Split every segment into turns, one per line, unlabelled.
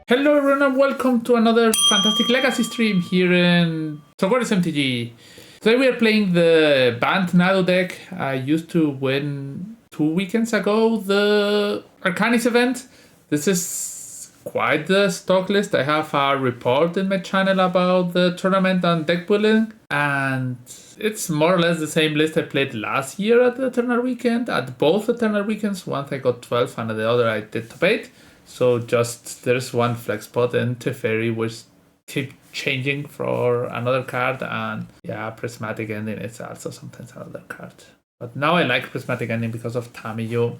Hello everyone and welcome to another fantastic legacy stream here in Software's MTG. Today we are playing the Bant Nadu deck. I used to win 2 weekends ago the Arcanis event. This is quite the stock list. I have a report in my channel about the tournament and deck building, and it's more or less the same list I played last year at the Eternal Weekend. At both Eternal Weekends, once I got 12 and the other I did top 8. So just there's one flex spot in Teferi which keep changing for another card, and yeah, Prismatic Ending is also sometimes another card. But now I like Prismatic Ending because of Tamiyo.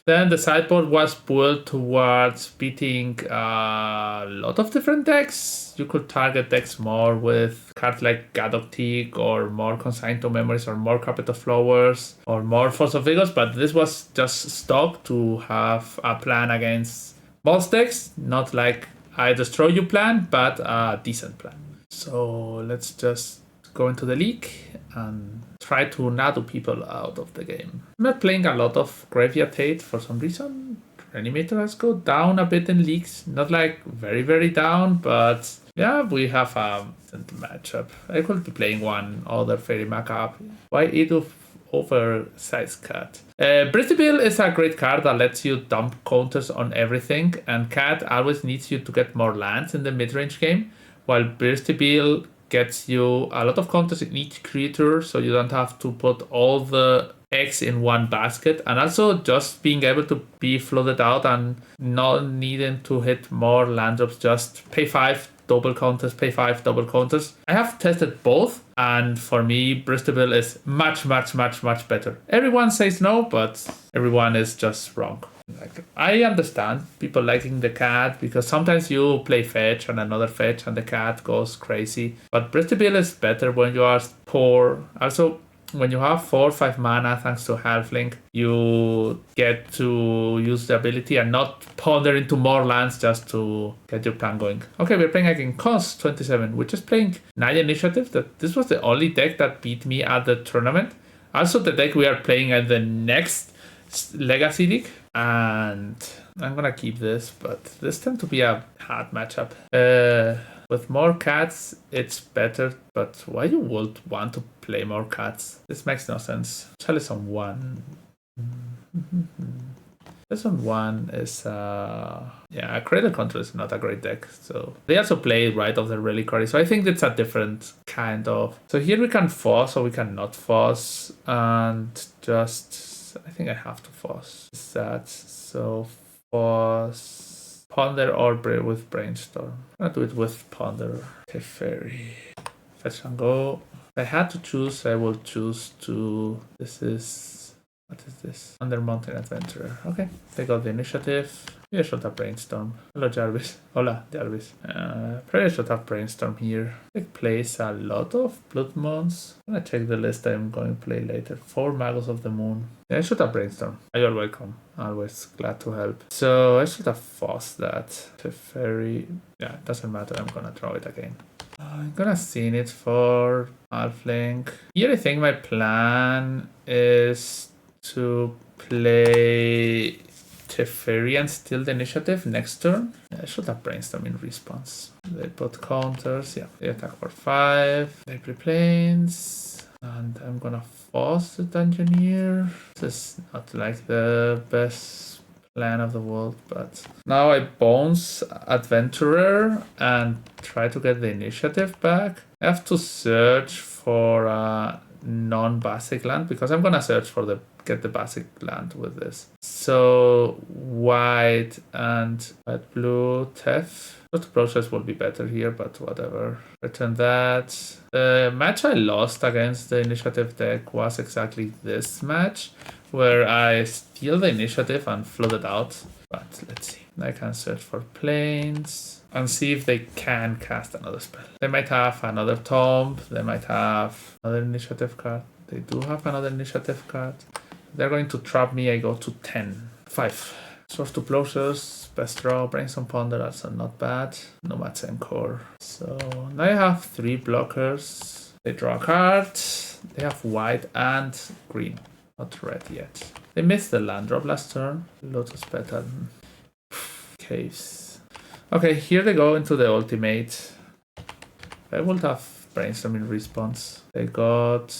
Then the sideboard was built towards beating a lot of different decks. You could target decks more with cards like Gadoctic or more Consigned to Memories or more Carpet of Flowers or more Force of Vigors, but this was just stock to have a plan against most decks, not like I destroy you plan, but a decent plan. So let's just go into the league and try to Nadu people out of the game. I'm not playing a lot of Graveyard Hate for some reason. Reanimator has go down a bit in leagues, not like very down, but yeah, we have a matchup. I could be playing one other Fairy Macap. Why Edu oversized card? Bristol is a great card that lets you dump counters on everything, and Cat always needs you to get more lands in the mid-range game, while Bristol gets you a lot of counters in each creature, so you don't have to put all the eggs in one basket, and also just being able to be floated out and not needing to hit more land drops, just pay 5 double counters, pay 5 double counters. I have tested both, and for me Bristol is much better. Everyone says no, but everyone is just wrong. Like, I understand people liking the cat because sometimes you play fetch and another fetch and the cat goes crazy, but Bristol is better when you are poor. Also, when you have 4 or 5 mana thanks to Halfling, you get to use the ability and not ponder into more lands just to get your plan going. Okay, we're playing against Cost 27. We're just playing Naya Initiative. This was the only deck that beat me at the tournament. Also the deck we are playing at the next Legacy League. And I'm gonna keep this, but this tends to be a hard matchup. With more cats, it's better, but why you would want to play more cats? This makes no sense. Chalice on 1. This on 1 is, yeah, Cradle Control is not a great deck. So they also play right of the Reliquary. So I think it's a different kind of. So here we can force or we can not force, and just, I think I have to force. Is that, so force. Ponder or with Brainstorm. I'm gonna do it with Ponder. Teferi. Fetch and go. If I had to choose, I will choose to. This is. What is this? Under Mountain Adventurer. Okay. Take out the initiative. You should have Brainstorm. Hello, Jarvis. Hola, Jarvis. Probably should have Brainstorm here. It plays a lot of Blood Moons. I'm gonna check the list I'm going to play later. 4 Magos of the Moon. Yeah, I should have Brainstorm. You're welcome. Always glad to help. So I should have forced that. Teferi. Yeah, it doesn't matter. I'm gonna draw it again. I'm gonna scene it for Halfling. Here I think my plan is to play Teferi and steal the initiative next turn. I should have Brainstorm in response. They put counters. Yeah, they attack for 5. They play planes. And I'm gonna force the Dungeoneer. This is not like the best plan of the world, but now I bounce Adventurer and try to get the initiative back. I have to search for a non-basic land because I'm gonna search for get the basic land with this. So white and white blue Tef. The process will be better here, but whatever. Return that. The match I lost against the initiative deck was exactly this match, where I steal the initiative and flood it out. But let's see. I can search for planes and see if they can cast another spell. They might have another Tomb. They might have another initiative card. They do have another initiative card. They're going to trap me. I go to 10. 5. Source to Closures. Best draw. Brainstorm Ponder. Also not bad. Nomads Encore. So now I have 3 blockers. They draw a card. They have white and green. Not red yet. They missed the land drop last turn. Lotus Pattern. Caves. Okay, here they go into the ultimate. I would have brainstorming response. They got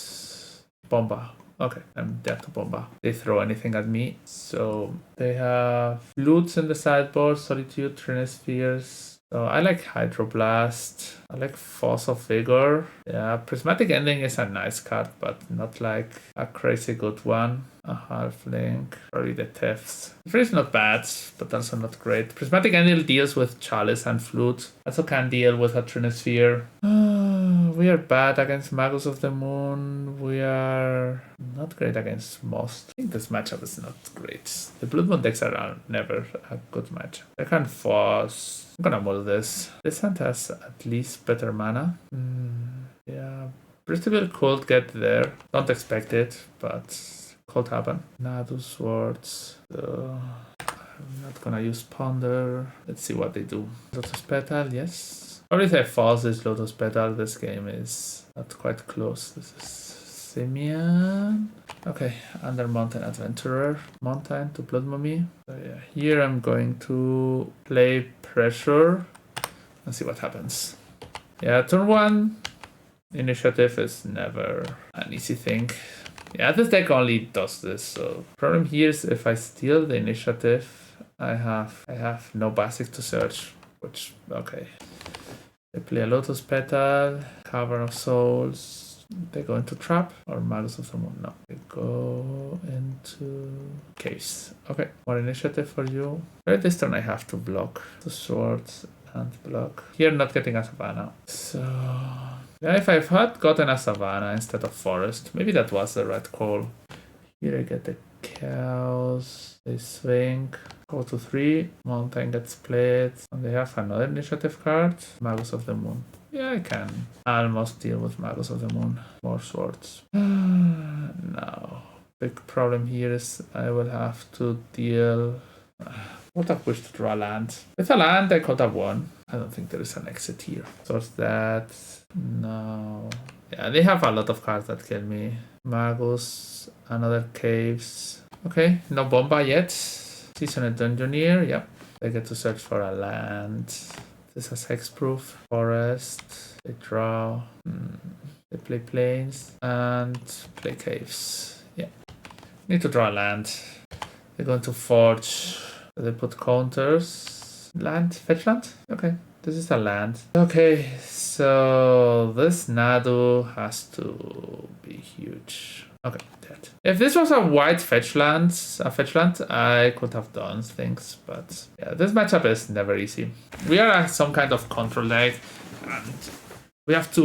Bomba. Okay, I'm dead to Bomba. They throw anything at me. So they have Loots in the sideboard, Solitude, Trinispheres. So I like Hydroblast. I like Force of Vigor. Yeah, Prismatic Ending is a nice card, but not like a crazy good one. A Halfling. Probably the Thefts. The free is not bad, but also not great. Prismatic Ending deals with Chalice and Flute. Also can deal with a Trinisphere. We are bad against Magus of the Moon. We are not great against most. I think this matchup is not great. The Blood Moon decks are never a good matchup. I can force. I'm gonna mull this. This hand has at least better mana. Yeah, Bristol could get there. Don't expect it, but could happen. Nadu Swords. I'm not gonna use Ponder. Let's see what they do. Lotus Petal, yes. Probably if I force this Lotus Petal, this game is not quite close. This is Simeon. Okay, Under Mountain Adventurer. Mountain to Blood Mummy. So yeah, here I'm going to play Pressure and see what happens. Yeah, turn 1. Initiative is never an easy thing. Yeah, this deck only does this, so problem here is if I steal the initiative, I have no basic to search, which, okay. They play a Lotus Petal, Cavern of Souls. They go into Trap or Magus of the Moon. No, they go into Caves. Okay, more initiative for you. Right, this turn I have to block the swords and block. Here, not getting a Savannah. So yeah, if I've had gotten a Savannah instead of Forest, maybe that was the right call. Here I get the Cows. They swing. Go to 3. Mountain gets played. And they have another initiative card. Magus of the Moon. Yeah, I can almost deal with Magus of the Moon. More swords. No. Big problem here is I will have to deal. Would have wished to draw a land. With a land, I could have won. I don't think there is an exit here. So it's that. No. Yeah, they have a lot of cards that kill me. Magus, another Caves. Okay, no Bomba yet. Seasoned Dungeoneer, yep. They get to search for a land. This is hexproof. Forest. They draw. They play plains and play caves. Yeah. Need to draw a land. They're going to forge. They put counters. Land? Fetch land? Okay. This is a land. Okay, so this Nadu has to be huge. Okay, dead. If this was a white fetch land, I could have done things, but yeah, this matchup is never easy. We are at some kind of control deck, and we have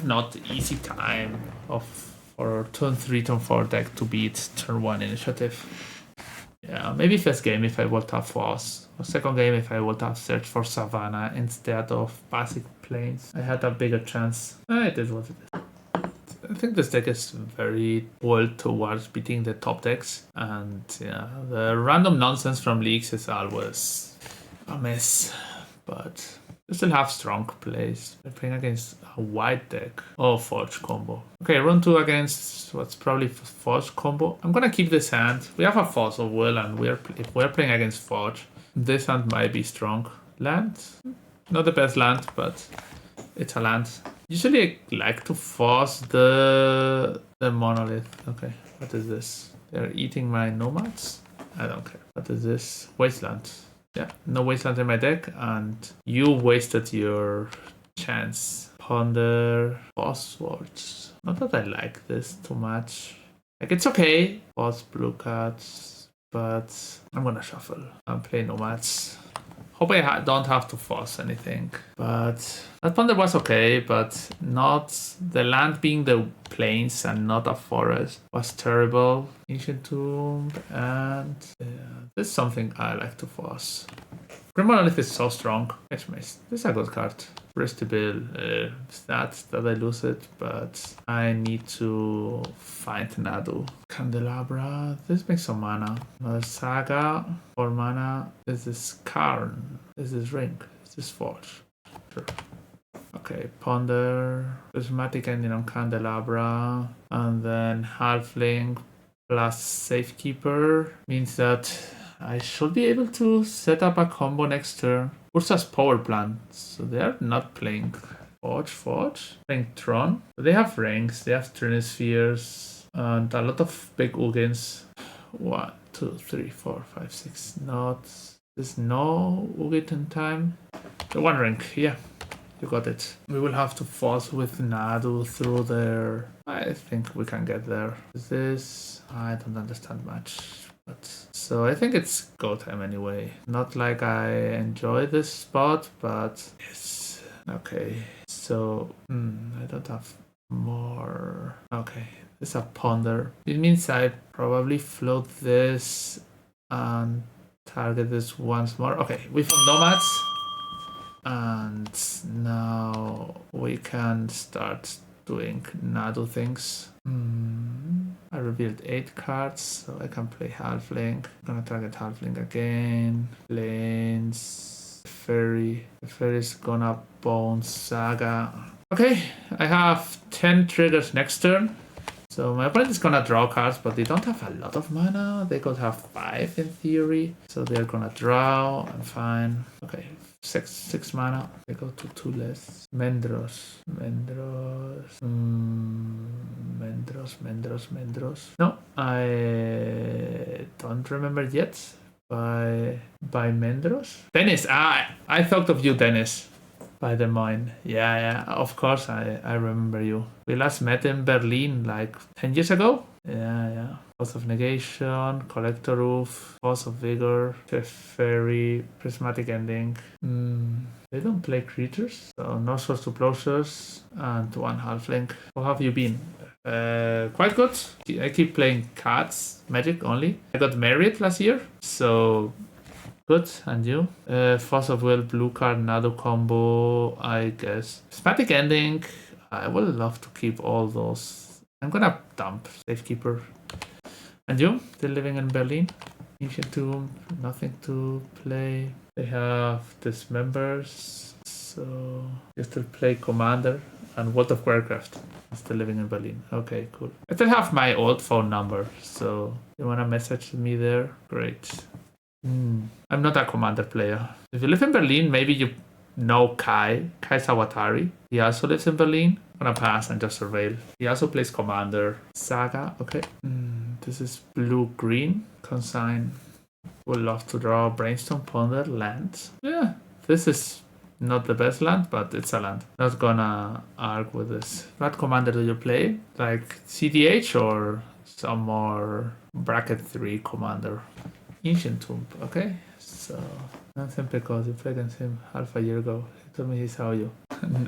not easy time for turn 3, turn 4 deck to beat turn 1 initiative. Yeah, maybe first game if I would have force, or second game if I would have searched for Savannah instead of basic plains, I had a bigger chance. It is what it is. I think this deck is very well towards beating the top decks, and yeah, the random nonsense from leagues is always a mess, but they still have strong plays. They're playing against a white deck. Oh, Forge combo. Okay, run 2 against what's probably Forge combo. I'm gonna keep this hand. We have a Force of Will, and if we're playing against Forge, this hand might be strong. Land? Not the best land, but it's a land. Usually I like to force the monolith. Okay, what is this? They're eating my nomads? I don't care. What is this? Wasteland. Yeah, no wasteland in my deck, and you wasted your chance. Ponder, boss swords. Not that I like this too much. Like, it's okay. Boss blue cards, but I'm gonna shuffle and play nomads. Hope I don't have to force anything. But that Ponder was okay, but not the land being the plains and not a forest was terrible. Ancient Tomb, and this is something I like to force. Grim Monolith is so strong. This is a good card. Vestibular, stats that I lose it, but I need to find Nadu. Candelabra, this makes some mana. Another Saga, 4 mana. This is Karn. This is Ring. This is Forge. Sure. Okay, Ponder, Prismatic Ending on Candelabra, and then Halfling plus Safekeeper means that I should be able to set up a combo next turn. Ursa's power plant, so they're not playing Forge. Playing Tron. They have ranks, they have Trinispheres, and a lot of big Ugins. 1, 2, 3, 4, 5, 6. There's no Ugin in time. The one rank, yeah. You got it. We will have to force with Nadu through there. I think we can get there. Is this? I don't understand much. But so I think it's go time anyway. Not like I enjoy this spot, but yes. Okay. So I don't have more. Okay. This is a ponder. It means I probably float this and target this once more. Okay, we found nomads. And now we can start doing Nadu things. I revealed 8 cards, so I can play Halfling. I'm gonna target Halfling again. Plains, Fairy. The Fairy's gonna Bone Saga. Okay, I have 10 triggers next turn. So my opponent is gonna draw cards, but they don't have a lot of mana. They could have 5 in theory. So they're gonna draw. I'm fine. Okay, 6 mana. They go to 2 less. Mendros. No, I don't remember yet. By Mendros. Dennis. I thought of you, Dennis. By the mine. Yeah, of course I remember you. We last met in Berlin like 10 years ago. Yeah. Force of Negation, Collector Roof, Force of Vigor, Fairy, Prismatic Ending. They don't play creatures, so no Source to Closures, and 1 Halfling. How have you been? Quite good. I keep playing cards, Magic only. I got married last year, so good. And you? Force of Will, blue card, Nadu combo, I guess. Prismatic Ending. I would love to keep all those. I'm gonna dump Safekeeper. And you? Still living in Berlin? Ancient Tomb, nothing to play. They have Dismembers, so you still play Commander and World of Warcraft. I'm still living in Berlin. Okay, cool. I still have my old phone number, so you wanna message me there? Great. I'm not a Commander player. If you live in Berlin, maybe you know Kai Sawatari. He also lives in Berlin. I'm gonna pass and just surveil. He also plays Commander. Saga, okay. This is blue-green. Consign. Would love to draw Brainstorm, Ponder, land. Yeah, this is not the best land, but it's a land. Not gonna argue with this. What Commander do you play? Like CDH or some more bracket 3 Commander? Ancient Tomb, okay. So, nothing because you played against him half a year ago. He told me he saw you.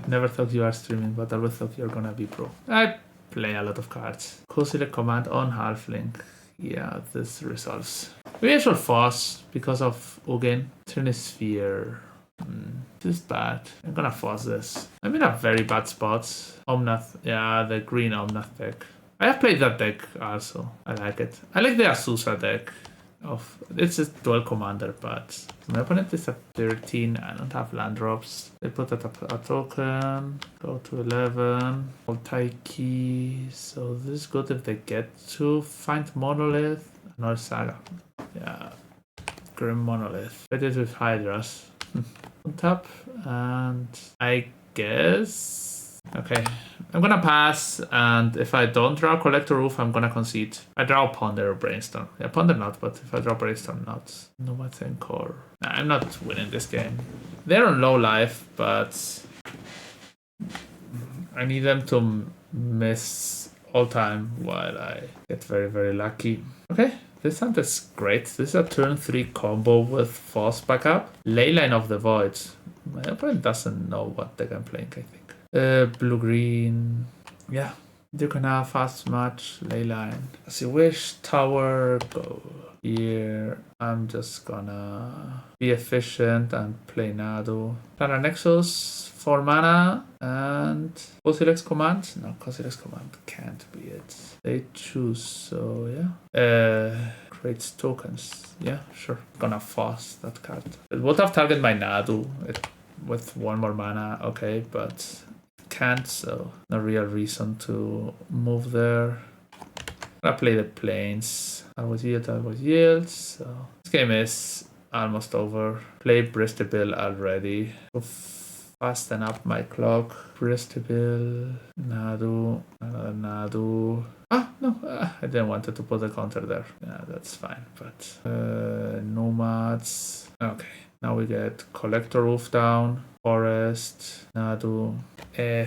Never thought you are streaming, but I always thought you're gonna be pro. I play a lot of cards. Co-select command on Halfling. Yeah, this resolves. We actually force because of Ugin. Trinisphere. This is bad. I'm gonna force this. I'm in a very bad spot. Omnath. Yeah, the green Omnath deck. I have played that deck also. I like it. I like the Azusa deck. It's a dual commander, but my opponent is at 13. I don't have land drops. They put a token, go to 11, Taiki. So this is good if they get to find Monolith. Another Saga. Yeah, Grim Monolith. But it with Hydras on top, and I guess. Okay, I'm gonna pass, and if I don't draw Collector Roof, I'm gonna concede. I draw Ponder or Brainstorm. Yeah, Ponder not, but if I draw Brainstorm not. Nomads and Core. Nah, I'm not winning this game. They're on low life, but I need them to miss all time while I get very, very lucky. Okay, this hand is great. This is a turn 3 combo with Force backup. Leyline of the Void. My opponent doesn't know what deck I'm playing, I think. Blue-green. Yeah, you can have fast match, Leyline. As you wish, tower, go here. I'm just gonna be efficient and play Nadu. Planar Nexus, 4 mana, and Cosilex command? No, Cosilex command can't be it. They choose, so yeah. Creates tokens. Yeah, sure. Gonna force that card. It would have targeted my Nadu with 1 more mana, okay, but can't, so no real reason to move there. Gonna play the planes. Always yield. So this game is almost over. Play Bristol already. So fasten up my clock. Bristol, Nadu, another Nadu. Ah, no, I didn't want to put a counter there. Yeah, that's fine. But nomads. Okay, now we get collector roof down, forest, Nadu,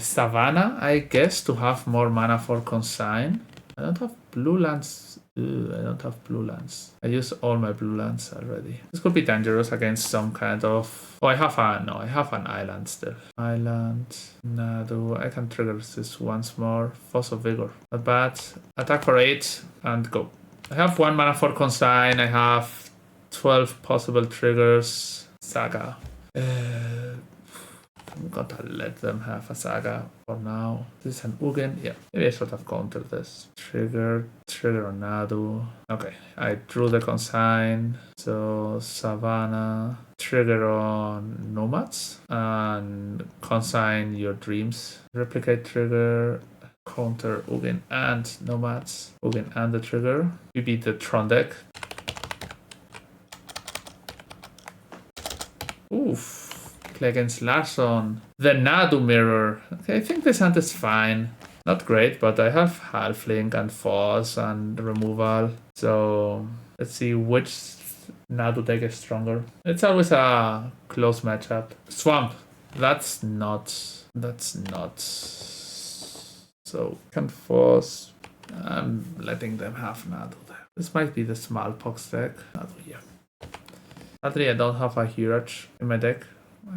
savannah. I guess to have more mana for consign. I don't have blue lands. I don't have blue lands. I used all my blue lands already. This could be dangerous against some kind of... Oh, I have an island still. Island, Nadu. I can trigger this once more. Force of Vigor. Not bad. Attack for 8 and go. I have 1 mana for consign. I have 12 possible triggers. Saga. I'm gonna let them have a saga for now. This is an Ugin. Yeah, maybe I should have countered this. Trigger on Nadu. Okay, I drew the consign. So Savannah. Trigger on Nomads. And consign your dreams. Replicate trigger. Counter Ugin and Nomads. Ugin and the trigger. We beat the Tron deck. Oof. Against Larson. The Nadu mirror. Okay, I think this hand is fine. Not great, but I have Halfling and Force and removal. So let's see which Nadu deck is stronger. It's always a close matchup. Swamp. That's not. So can Force. I'm letting them have Nadu there. This might be the Smallpox deck. Nadu, yeah. Sadly, I don't have a Hurach in my deck.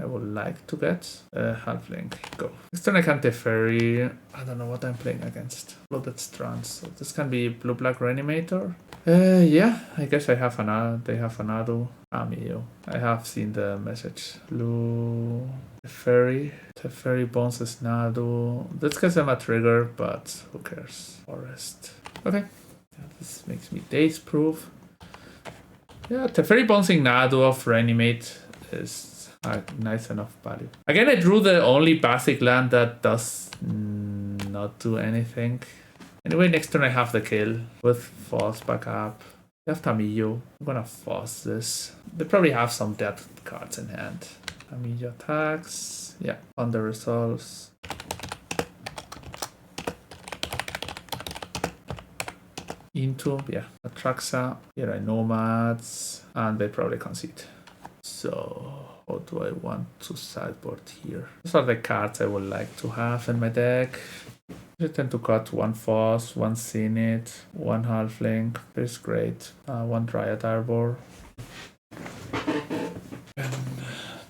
I would like to get Halfling. Go. Next turn I can Teferi. I don't know what I'm playing against. Blooded Strands. So this can be blue-black Reanimator. Yeah, I guess I have they have a Nadu. Amiyo. I have seen the message. Blue Teferi bounces Nadu. This gives them a trigger, but who cares? Forest. Okay. Yeah, this makes me daze proof. Yeah, Teferi bouncing Nadu off Reanimate is nice enough value. Again, I drew the only basic land that does not do anything. Anyway, next turn I have the kill with Force backup. I have Tamiyo. I'm gonna force this. They probably have some dead cards in hand. Tamiyo attacks. Yeah, under resolves. Into, yeah, Atraxa. Here are Nomads. And they probably concede. So... what do I want to sideboard here? These are the cards I would like to have in my deck. I tend to cut 1 Force, 1 Zenith, 1 Halfling. It's great. 1 Dryad Arbor. And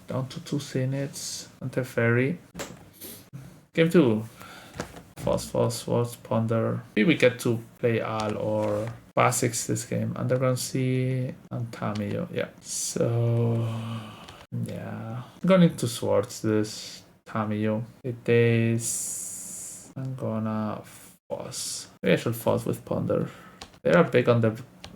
down to 2 Zeniths and Teferi. Game 2. Force, Ponder. Maybe we get to play Al or Basics this game. Underground Sea and Tamiyo. Yeah. So... yeah, I'm going to Swords this Tamiyo. It is... I'm gonna Force. Maybe I should Force with Ponder. They are big on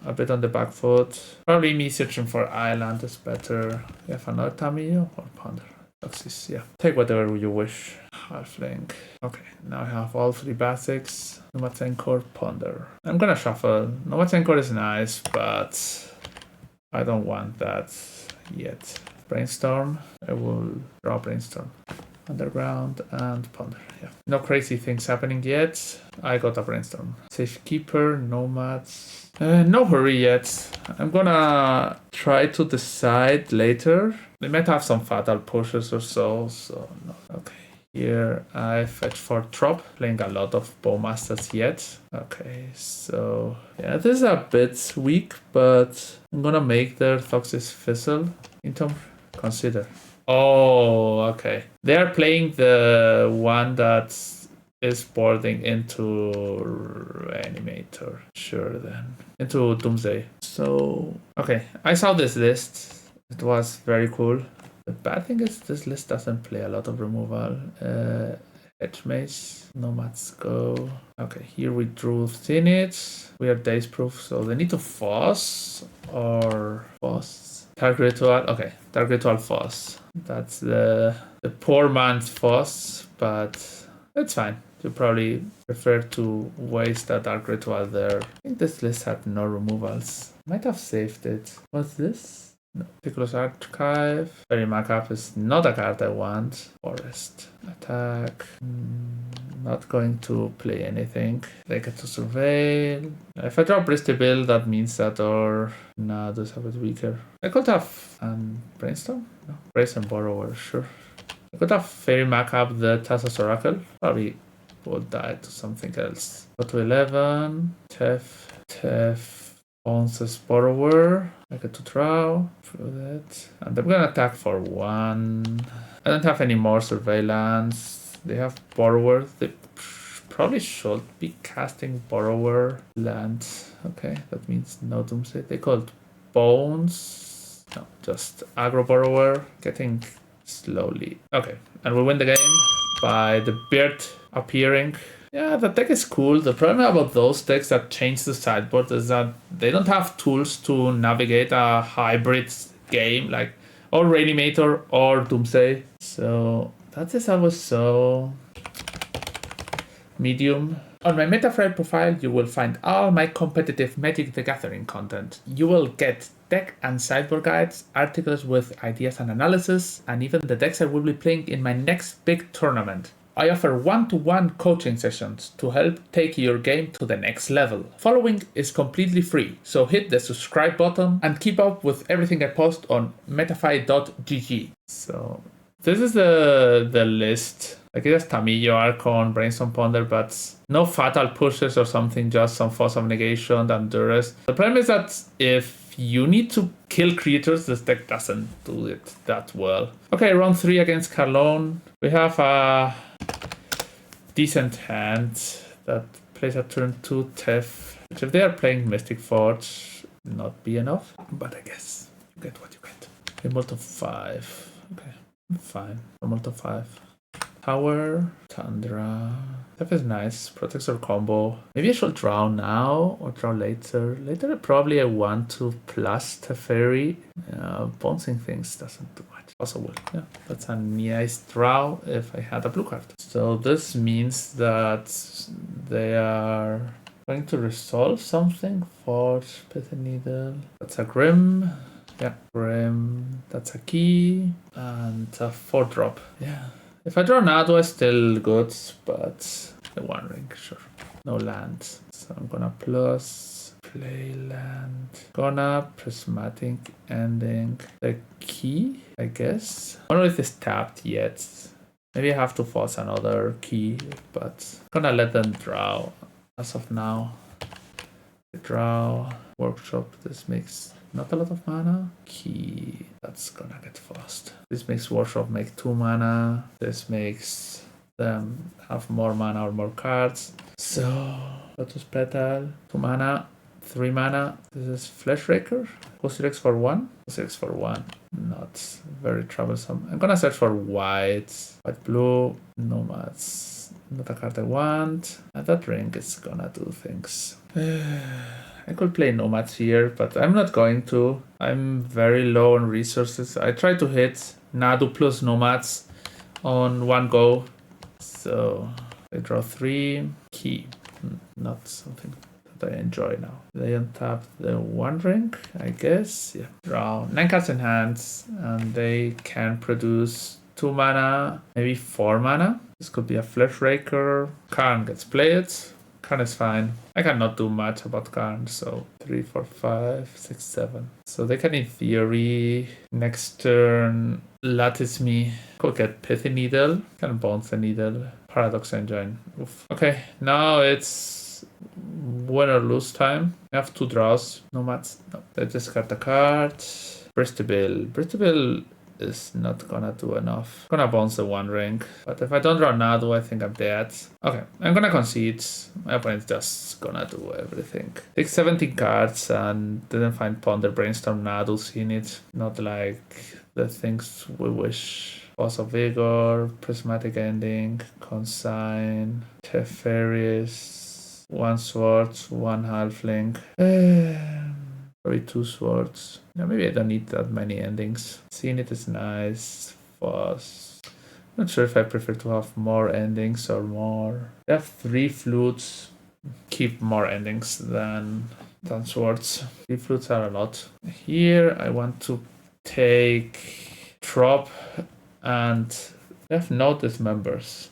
a bit on the back foot. Probably me searching for Island is better. You have another Tamiyo or Ponder? Toxis, yeah. Take whatever you wish. Halfling. Okay, now I have all 3 basics. Nomad's Anchor, Ponder. I'm gonna shuffle. Nomad's Anchor is nice, but I don't want that yet. Brainstorm. I will draw Brainstorm. Underground and Ponder. Yeah. No crazy things happening yet. I got a Brainstorm. Safekeeper, Nomads. No hurry yet. I'm gonna try to decide later. They might have some fatal pushes or so. So no. Okay. Here I fetch for Trop, playing a lot of Bowmasters yet. Okay, so yeah, this is a bit weak, but I'm gonna make their Toxis Fizzle into consider. Oh, okay. They are playing the one that is boarding into Reanimator. Sure then. Into Doomsday. So, okay. I saw this list. It was very cool. The bad thing is this list doesn't play a lot of removal. Edge Maze, Nomads go. Okay, here we drew Zenith. We are daze proof, so they need to force or force. Dark Ritual, okay, Dark Ritual force. That's the poor man's force, but it's fine. You probably prefer to waste a Dark Ritual there. I think this list had no removals. Might have saved it. What's this? No. Piccolo's Archive. Fairy Macap is not a card I want. Forest. Attack. Not going to play anything. They get to Surveil. If I draw Bristol, that means that or no, those have it weaker. I could have Brainstorm? No. Brace and Borrower, sure. I could have Fairy Macap the Tassa's Oracle. Probably would die to something else. Go to 11. Tef. Bounces Borrower. I get to draw through that. And I'm gonna attack for 1. I don't have any more Surveillance. They have Borrower. They probably should be casting Borrower land. Okay, that means no Doomsday. They called Bones. No, just aggro Borrower. Getting slowly. Okay, and we win the game by the Beard appearing. Yeah, the deck is cool. The problem about those decks that change the sideboard is that they don't have tools to navigate a hybrid game like or Reanimator or Doomsday. So that is always so medium. On my Metaframe profile, you will find all my competitive Magic the Gathering content. You will get deck and sideboard guides, articles with ideas and analysis, and even the decks I will be playing in my next big tournament. I offer one-to-one coaching sessions to help take your game to the next level. Following is completely free, so hit the subscribe button and keep up with everything I post on metafy.gg. So this is the list. Like it has Tamillo, Archon, Brainstorm Ponder, but no fatal pushes or something, just some Force of Negation and Duress. The problem is that if you need to kill creatures, this deck doesn't do it that well. Okay, round 3 against Carlone. We have a decent hand that plays a turn 2 Tef, which if they are playing Mystic Forge, not be enough. But I guess you get what you get. Remote of 5. Okay, fine. Remote of 5. Tower, Tundra. Tef is nice. Protects our combo. Maybe I should draw now or draw later. Later, probably I want to plus Teferi. Bouncing things doesn't do much. Also will. Yeah, that's a nice draw if I had a blue card. So this means that they are going to resolve something. Forge, Pith Needle. That's a Grim. Yeah, Grim. That's a key. And a 4-drop. Yeah. If I draw Nadu, it's still good, but the One Ring, sure. No land. So I'm gonna plus play land. Gonna prismatic ending the key, I guess. I don't know if it's tapped yet. Maybe I have to force another key, but I'm gonna let them draw as of now. Draw, workshop, this makes not a lot of mana. Key, that's gonna get forced. This makes workshop make 2 mana. This makes them have more mana or more cards. So, Lotus Petal, 2 mana, 3 mana. This is Flesh Raker. Osirex for 1. Osirex for 1. Not very troublesome. I'm gonna search for white. White, blue, Nomads. Not a card I want. And that ring is gonna do things. I could play Nomads here, but I'm not going to. I'm very low on resources. I try to hit Nadu plus Nomads on one go. So I draw 3. Key. Not something that I enjoy now. They untap the One Ring, I guess. Yeah. Draw 9 cards in hand, and they can produce 2 mana, maybe 4 mana. This could be a Flesh Raker. Karn gets played. Karn is fine. I cannot do much about Karn, so 3, 4, 5, 6, 7. So they can, in theory, next turn, lattice me. Could get Pithy Needle. Can bounce the Needle. Paradox Engine. Oof. Okay, now it's win or lose time. I have 2 draws. Nomads. No. They discard the card. Bristol. Bristol is not gonna do enough. Gonna bounce the One Ring. But if I don't draw Nadu, I think I'm dead. Okay, I'm gonna concede. My opponent's just gonna do everything. Take 17 cards and didn't find Ponder, Brainstorm, Nadu, seen it. Not like the things we wish. Force of Vigor, Prismatic Ending, Consign, Teferius, 1 sword, 1 halfling. Probably 2 swords. Yeah, maybe I don't need that many endings. Seeing it is nice. Force. Not sure if I prefer to have more endings or more. I have 3 flutes. Keep more endings than swords. 3 flutes are a lot. Here I want to take drop and I have no dismembers.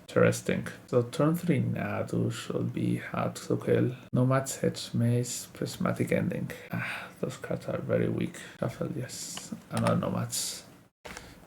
Interesting. So turn 3 Nadu should be hard to kill. Nomads, Hedge Maze, Prismatic Ending. Those cards are very weak. Shuffle, yes. Another Nomads.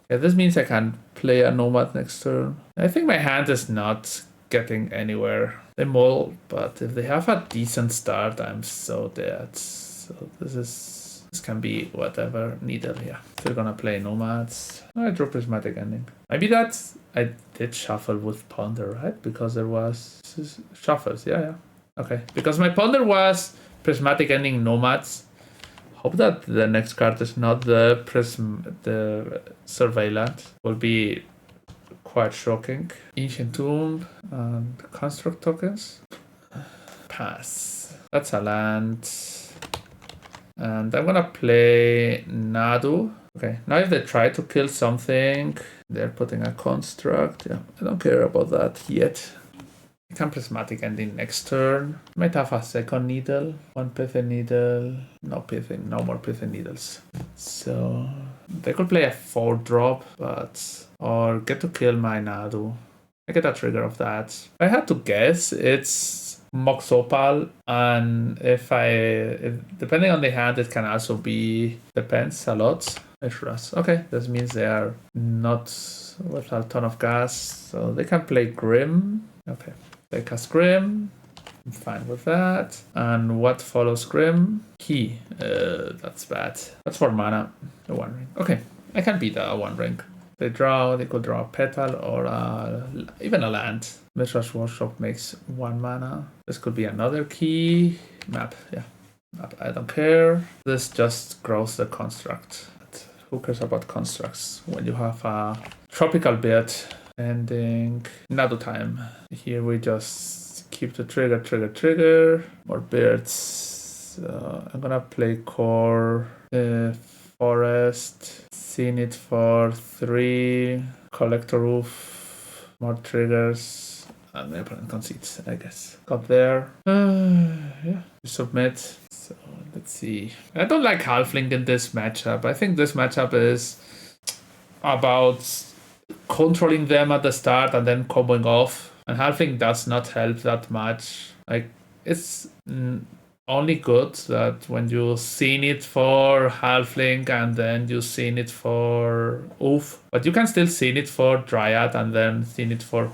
Yeah, this means I can play a Nomad next turn. I think my hand is not getting anywhere. They mold, but if they have a decent start, I'm so dead. So this can be whatever needle here. Still gonna play Nomads. I drew Prismatic Ending. Maybe that's... I did shuffle with Ponder, right? Because there was... Shuffles, yeah. Okay. Because my Ponder was Prismatic Ending Nomads. Hope that the next card is not the Surveillant. Will be quite shocking. Ancient Tomb and Construct tokens. Pass. That's a land. And I'm gonna play Nadu. Okay, now if they try to kill something, they're putting a construct. Yeah, I don't care about that yet. I can Prismatic Ending next turn. Might have a second needle. 1 Pithy Needle. No Pithy, no more Pithy Needles. So they could play a 4-drop, but... or get to kill my Nadu. I get a trigger of that. If I had to guess, it's Mox Opal, and if depending on the hand, it can also be... depends a lot. Okay, this means they are not with a ton of gas, so they can play Grim. Okay, they cast Grim. I'm fine with that. And what follows Grim? Key. That's bad. That's 4 mana. A 1 ring. Okay, I can beat a 1 ring. They could draw a petal or even a land. Mishra's Workshop makes 1 mana. This could be another key. Map, yeah. Map, I don't care. This just grows the construct. But who cares about constructs when you have a tropical build ending Nadu time? Here we just keep the trigger. More birds. I'm gonna play core. Forest, seen it for 3, Collector Roof, more triggers, and my opponent concedes, I guess. Got there. Yeah, submit. So let's see. I don't like Halfling in this matchup. I think this matchup is about controlling them at the start and then comboing off. And Halfling does not help that much. Like, it's... only good that when you seen it for Halfling and then you seen it for Oof, but you can still seen it for Dryad and then seen it for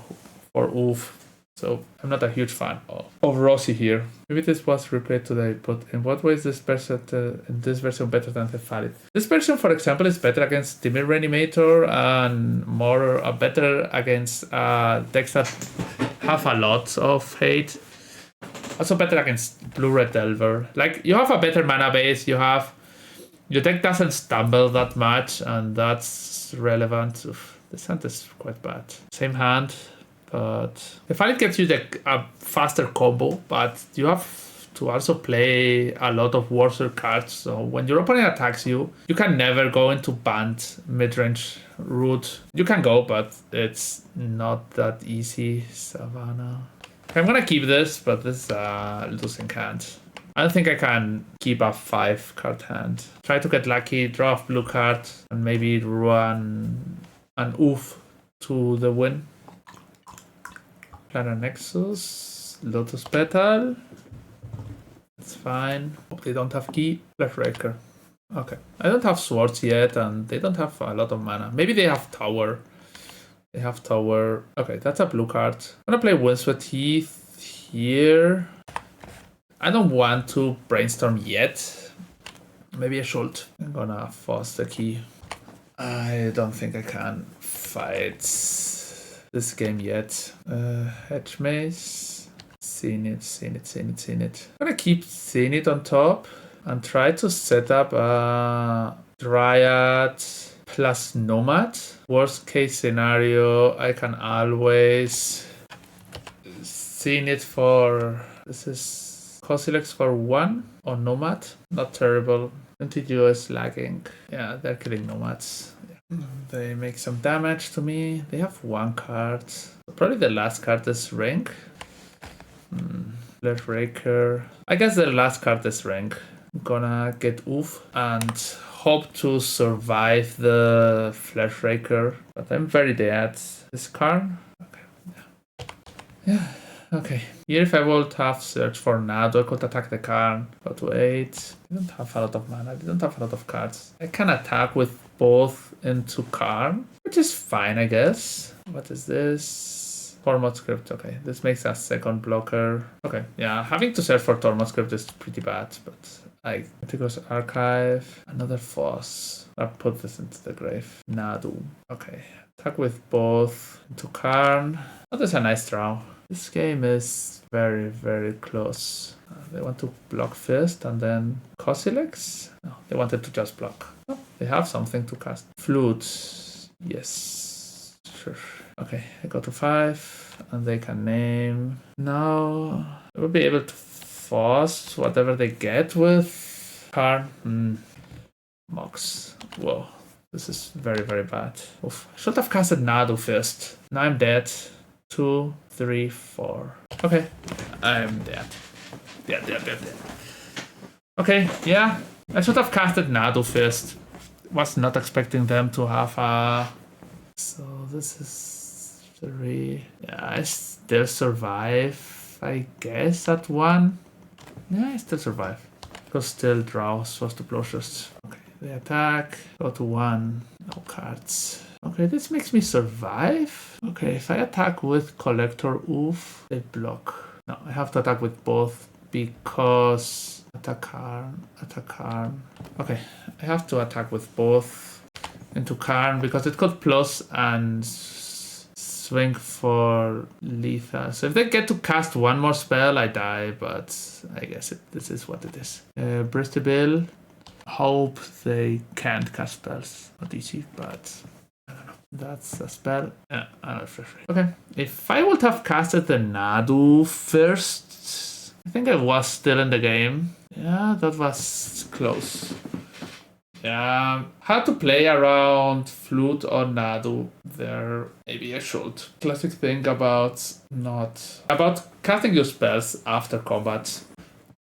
Oof. So I'm not a huge fan of Rossi here. Maybe this was replayed today, but in what way is this version better than the Valid? This version, for example, is better against Dimir Reanimator and better against decks that have a lot of hate. Also better against Blue-Red Delver. Like, you have a better mana base, your deck doesn't stumble that much, and that's relevant. Oof, this hand is quite bad. Same hand, but the Valid gets you a faster combo, but you have to also play a lot of Warrior cards, so when your opponent attacks you, you can never go into Bant mid-range route. You can go, but it's not that easy. Savannah. I'm gonna keep this, but this is a losing hand. I don't think I can keep a 5-card hand. Try to get lucky, draw a blue card, and maybe run an Oof to the win. Planar Nexus, Lotus Petal. It's fine. Hope they don't have key. Flash Breaker. Okay. I don't have swords yet, and they don't have a lot of mana. Maybe they have Tower. They have Tower. Okay, that's a blue card. I'm gonna play Windswept Teeth here. I don't want to brainstorm yet. Maybe I should. I'm gonna force the key. I don't think I can fight this game yet. Hedge Maze. Seen it. I'm gonna keep seeing it on top and try to set up a Dryad plus Nomad. Worst case scenario, I can always seen it for... this is Cosilex for 1 on Nomad. Not terrible. NTGO is lagging. Yeah, they're killing Nomads. Yeah. They make some damage to me. They have one card. Probably the last card is Ring. Flash Raker. I guess the last card is Ring. I'm gonna get Oof and hope to survive the Flash Raker. But I'm very dead. This card? Okay. Yeah. Okay. Here if I would have searched for Nadu, I could attack the card. Go to 8. I don't have a lot of mana. I don't have a lot of cards. I can attack with both into card, which is fine, I guess. What is this? Tormod Script. Okay, this makes a second blocker. Okay, yeah, having to search for Tormod Script is pretty bad, but I Meticulous Archive. Another Foss. I'll put this into the grave. Nadu. Okay, attack with both into card. Oh, that's a nice draw. This game is very, very close. They want to block first and then Cosilex? No, they wanted to just block. Oh, they have something to cast. Flute. Yes. Sure. Okay, I go to 5 and they can name. Now, they will be able to force whatever they get with card. Mox. Whoa. This is very, very bad. Oof. I should have casted Nadu first. Now I'm dead. 2, 3, 4. Okay, I'm dead. Dead. Okay, yeah. I should have casted Nadu first. Was not expecting them to have a... So this is 3. Yeah, I still survive, I guess, at 1. Yeah, I still survive. Because still draws was the closest. Okay, they attack. Go to 1. No cards. Okay, this makes me survive. Okay, if I attack with Collector Oof, they block. No, I have to attack with both because attack arm. Okay, I have to attack with both into Karn because it could plus and swing for lethal. So if they get to cast one more spell, I die, but I guess this is what it is. Bristibil. Hope they can't cast spells. Not easy, but... That's a spell. Yeah, I know. Okay. If I would have casted the Nadu first, I think I was still in the game. Yeah, that was close. Yeah, how to play around Flute or Nadu there. Maybe I should. Classic thing about casting your spells after combat.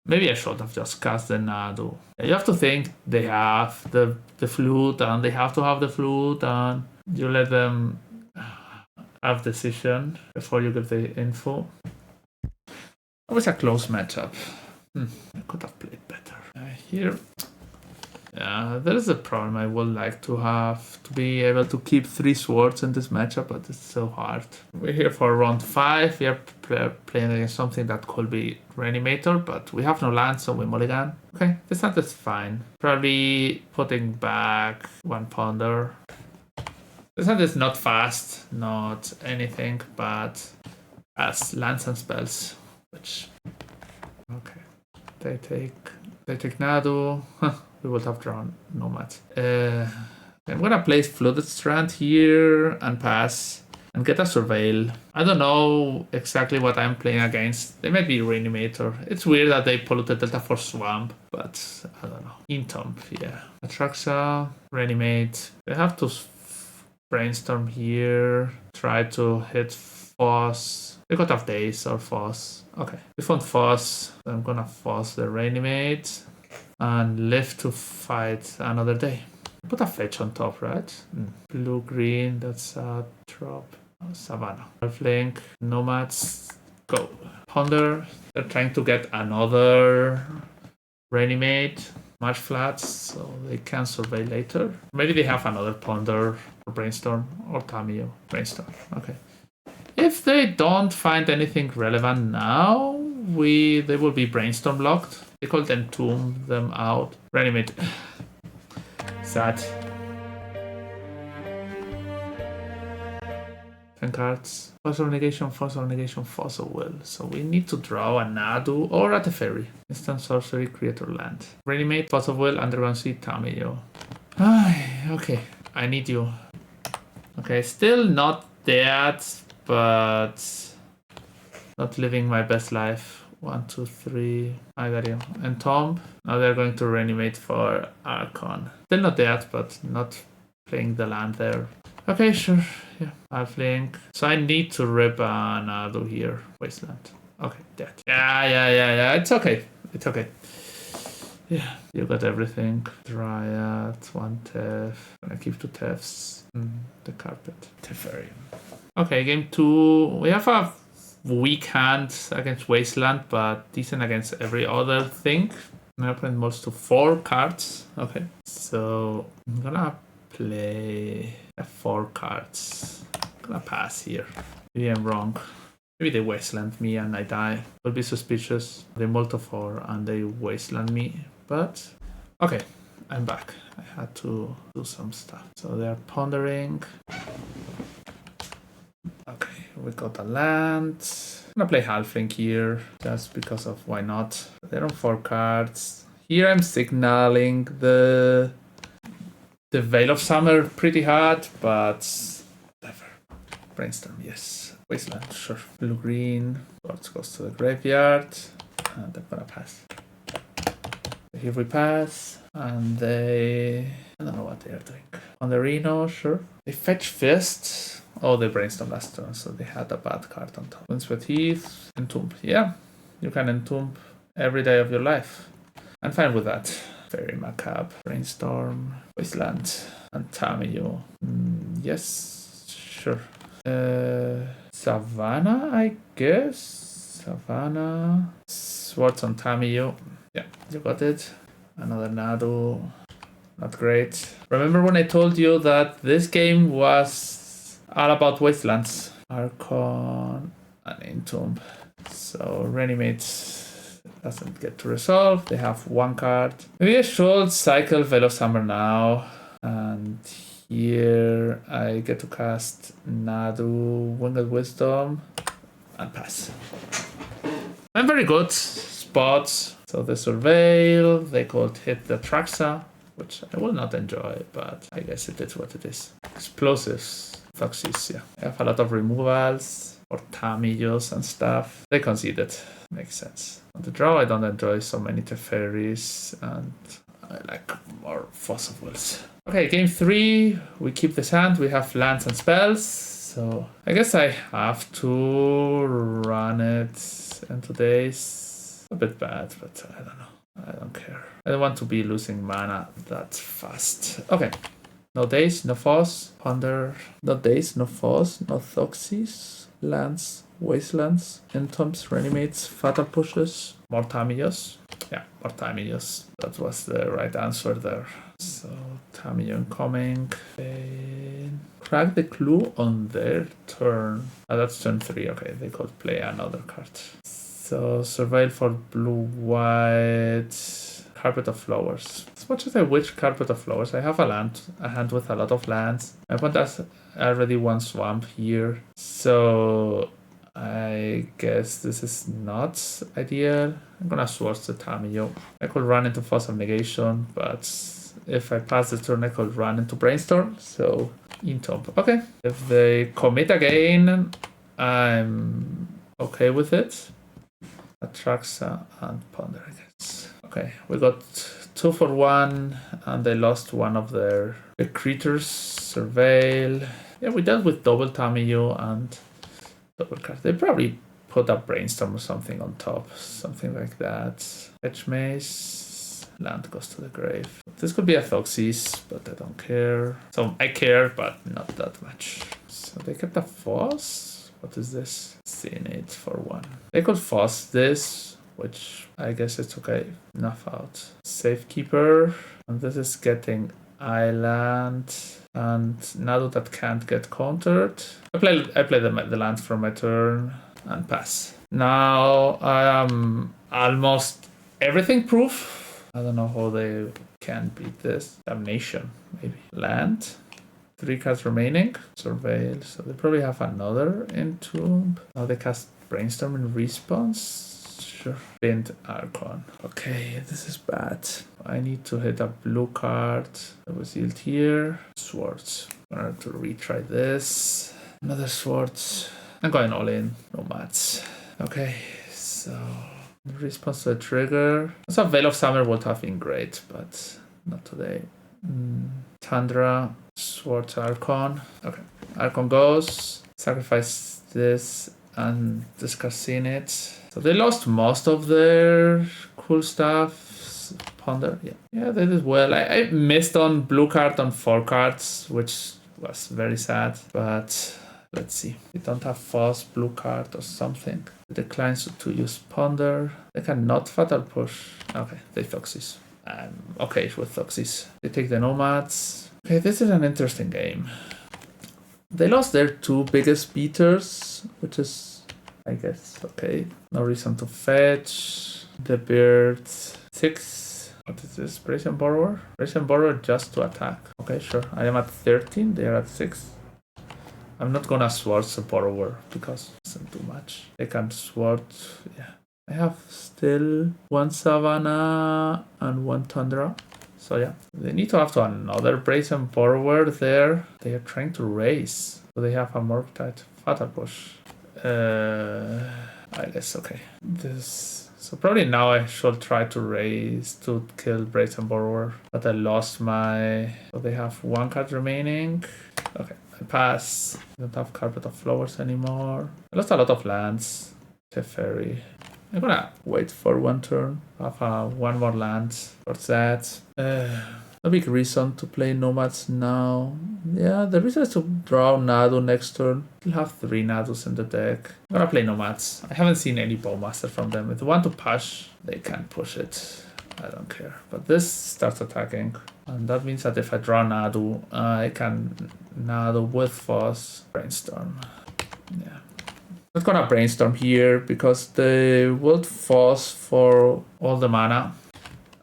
Maybe I should have just cast the Nadu. You have to think they have the Flute and they have to have the Flute and you let them have decision before you give the info. It was a close matchup. I could have played better. Here, yeah, there is a problem. I would like to have to be able to keep 3 swords in this matchup, but it's so hard. We're here for round 5. We are playing against something that could be Reanimator, but we have no land, so we mulligan. Okay, this hand is fine. Probably putting back 1 ponder. This hand is not fast, not anything, but as lands and spells, which... Okay. They take Nadu. We would have drawn Nomad. I'm gonna place Flooded Strand here and pass and get a Surveil. I don't know exactly what I'm playing against. They might be Reanimator. It's weird that they polluted Delta for Swamp, but I don't know. Intomb, yeah. Atraxa, Reanimate. They have to brainstorm here. Try to hit Foss. They could have Daze or Foss. Okay, we found Foss. So I'm gonna Foss the Reanimate and live to fight another day. Put a fetch on top, right? Blue green, that's a drop. Savannah. Earthlink, Nomads, go. Ponder, they're trying to get another Reanimate. March flats, so they can survey later. Maybe they have another Ponder or Brainstorm or Tamio. Brainstorm, okay. If they don't find anything relevant now, they will be Brainstorm locked. They could then tomb them out. Reanimate. Sad. 10 cards. Fossil negation, fossil will. So we need to draw a Nadu or a Teferi. Instant sorcery, creator land. Reanimate, fossil will, underground sea, Tamio. Okay, I need you. Okay, still not dead, but not living my best life. 1, 2, 3. I got you. And Tomb. Now they're going to reanimate for Archon. Still not dead, but not playing the land there. Okay, sure. Yeah, Halfling. So I need to rip an Nadu here. Wasteland. Okay, dead. Yeah. It's okay. It's okay. Yeah, you got everything. Dryad, 1 Tef. Gonna keep 2 Tefs. The carpet. Teferium. Okay, game 2. We have a weak hand against Wasteland, but decent against every other thing. My opponent moves to 4 cards. Okay, so I'm gonna play 4 cards. I'm gonna pass here. Maybe I'm wrong. Maybe they Wasteland me and I die. Would be suspicious. They multi 4 and they Wasteland me. But okay, I'm back. I had to do some stuff. So they're pondering. Okay, we got a land. I'm gonna play Halfling here just because of why not. They're on 4 cards. Here I'm signaling the Veil of Summer pretty hard, but whatever. Brainstorm, yes. Wasteland, sure. Blue green. Swords goes to the graveyard. And I'm gonna pass. Here we pass. And they... I don't know what they are doing. On the Reno, sure. They fetch Fist. Oh, they brainstorm last turn, so they had a bad card on top. Windswept Heath. Entomb. Yeah, you can entomb every day of your life. I'm fine with that. Very macabre. Brainstorm. Wasteland. And Tamiyo. Yes, sure. Savannah, I guess. Savannah. Swords on Tamiyo. Yeah, you got it. Another Nadu. Not great. Remember when I told you that this game was all about Wastelands? Archon and Entomb. So Reanimate doesn't get to resolve. They have 1 card. Maybe I should cycle Veil of Summer now. And here I get to cast Nadu, Winged Wisdom, and pass. I'm very good. Spots. So they Surveil. They could hit the Traxa, which I will not enjoy, but I guess it is what it is. Explosives. Foxes, yeah. I have a lot of removals or Tamillos and stuff. They conceded. Makes sense. On the draw, I don't enjoy so many Teferis, and I like more Fossils. Okay, game 3. We keep this hand. We have lands and spells. So I guess I have to run it into days. A bit bad, but I don't know. I don't care. I don't want to be losing mana that fast. Okay. No days, no foss. Ponder. No days, no foss, no Thoxys. Lands, Wastelands, Entombs, Reanimates, Fatal Pushes, more Tamillos. Yeah, more Tamillos. That was the right answer there. So, Tamillo incoming. Crack the clue on their turn. That's turn 3. Okay, they could play another card. So, Surveil for blue-white. Carpet of Flowers. As much as I wish Carpet of Flowers, I have a hand with a lot of lands. My opponent has already 1 swamp here. So I guess this is not ideal. I'm gonna Swords the Tamiyo. I could run into Force of Negation, but if I pass the turn, I could run into Brainstorm. So Entomb. Okay. If they commit again, I'm okay with it. Atraxa and Ponder, I guess. Okay, we got 2 for 1, and they lost one of their creatures. Surveil. Yeah, we dealt with double Tamiyo and double card. They probably put a Brainstorm or something on top. Something like that. Fetch Mace. Land goes to the grave. This could be a Thoxys, but I don't care. So I care, but not that much. So they kept a Foss. What is this? Senate for 1. They could Foss this, which I guess it's okay. Enough out. Safekeeper. And this is getting Island. And Nadu that can't get countered. I play the lands for my turn and pass. Now I am almost everything proof. I don't know how they can beat this. Damnation, maybe. Land. 3 cards remaining. Surveil. So they probably have another Entomb. Now they cast Brainstorm in response. Sure. Bant Archon. Okay, this is bad. I need to hit a blue card. That was sealed here. Swords. I'm going to retry this. Another swords. I'm going all in. No mats. Okay, so in response to a trigger. So Veil of Summer would have been great, but not today. Tundra. Swords Archon. Okay. Archon goes. Sacrifice this and discussing it. So they lost most of their cool stuff. Ponder. Yeah, they did well. I missed on blue card on 4 cards, which was very sad. But let's see. We don't have false blue card or something. It declines to use Ponder. They cannot Fatal Push. Okay, they Thoxis. I'm okay with Thoxis. They take the Nomads. Okay, this is an interesting game. They lost their 2 biggest beaters, which is, I guess, okay. No reason to fetch. The Bird 6. What is this? Brazen Borrower? Brazen Borrower just to attack. Okay, sure. I am at 13. They are at 6. I'm not gonna sword the Borrower because it isn't too much. They can sword. Yeah. I have still 1 Savannah and 1 Tundra. So yeah, they need to have to another Brazen Borrower there. They are trying to raise. So they have a Morktide Fatal Push. I guess okay. So probably now I should try to raise to kill Brazen Borrower. But I lost my... So they have 1 card remaining. Okay, I pass. I don't have Carpet of Flowers anymore. I lost a lot of lands. Teferi. I'm gonna wait for 1 turn. Have 1 more land for that. No big reason to play Nomads now. Yeah, the reason is to draw Nadu next turn. We'll have 3 Nadus in the deck. I'm gonna play Nomads. I haven't seen any Bowmaster from them. If they want to push, they can push it. I don't care. But this starts attacking. And that means that if I draw Nadu, I can Nadu with Foss, Brainstorm. Yeah. Not gonna Brainstorm here because they will Foss for all the mana.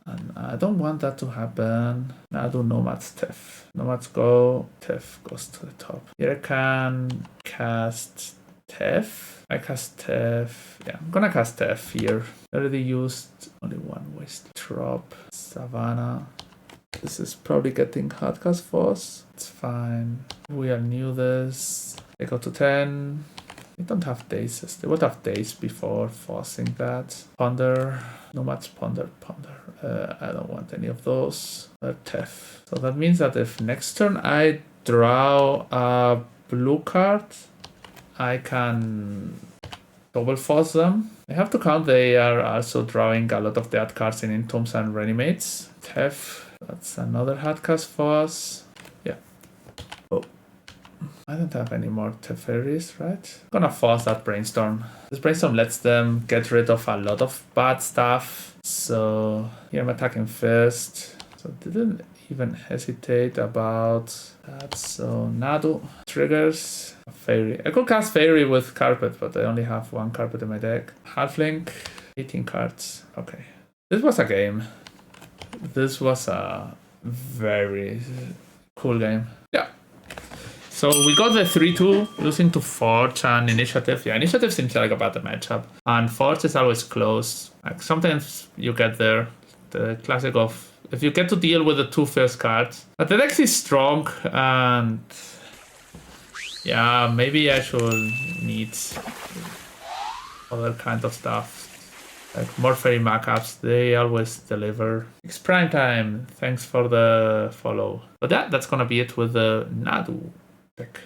And I don't want that to happen. Nadu, Nomads, Tef. Nomads go, Tef goes to the top. Here I can cast Tef. I cast Tef. Yeah, I'm gonna cast Tef here. I already used only 1 waste. Drop. Savannah. This is probably getting hardcast Foss. It's fine. We all knew this. They go to 10. They don't have dazes. They would have days before forcing that. Ponder. Nomads, Ponder. I don't want any of those. Tef. So that means that if next turn I draw a blue card, I can double force them. I have to count they are also drawing a lot of dead cards in Entombs and Reanimates. Tef. That's another hardcast force. Yeah. Oh. I don't have any more Teferis, right? I'm gonna force that Brainstorm. This Brainstorm lets them get rid of a lot of bad stuff. So here I'm attacking first. So didn't even hesitate about that. So Nadu triggers a Fairy. I could cast Fairy with Carpet, but I only have 1 Carpet in my deck. Halfling, 18 cards. Okay. This was a game. This was a very cool game. Yeah. So we got the 3-2, losing to Forge and Initiative. Yeah, Initiative seems like a better matchup. And Forge is always close. Like sometimes you get there. The classic of if you get to deal with the 2 first cards. But the deck is strong and yeah, maybe I should need other kind of stuff. Like more fairy markups, they always deliver. It's prime time. Thanks for the follow. But yeah, that's gonna be it with the Nadu deck.